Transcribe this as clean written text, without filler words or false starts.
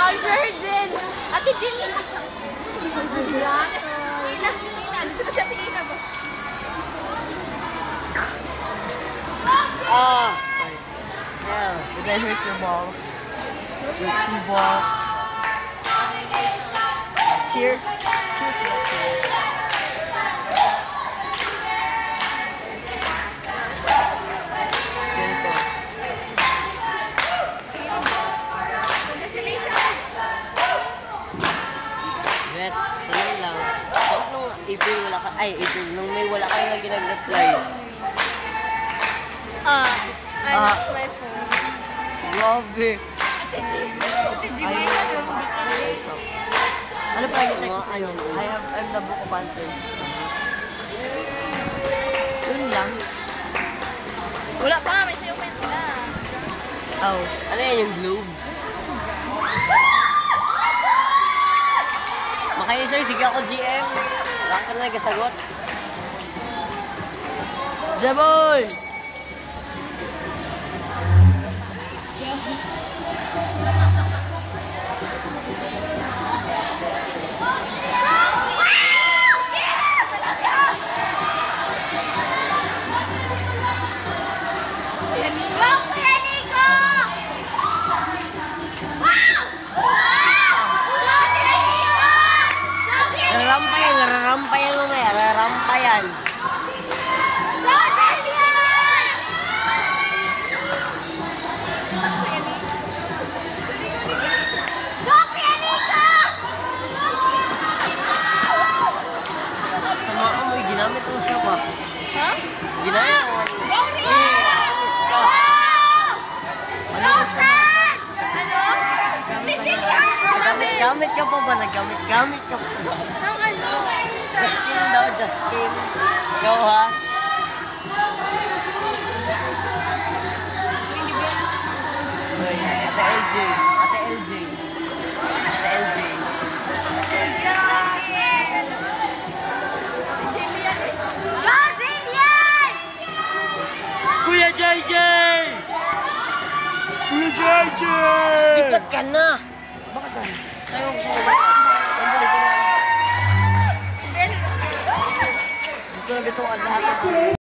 Ma'am Sherjin! Ate Jimmy! Ah, sorry. Yeah, did I hurt your balls? Your 2 balls. Cheer. Cheers, cheer. Bet, tuloy lang. Bakit nung April wala ka, April, nung May wala ka na ginag-reply. I lost my phone. Grabe. Ano pa yung text na yun? I'm the book of answers. Yun lang. Wala pa, may sayo pa sila. Oh, ano yan yung globe? Makainis sa'yo, sige ako GM. Wala ka na nagkasagot. Jaboy! Rarampayan mo nga, rarampayan. Sama ka mo, ginamit mo siya ba? Ha? Ginamit mo. Alis ka. Gamit ka pa ba? Naggamit ka pa. Nang ano? Justin daw, Justin. Go ha? Ate LJ. Ate LJ. Ate LJ. Kuya JJ! Kuya JJ! Lipat ka na! Bakit ba? Tayo ko sa mga. Dito na bito ang lahat ng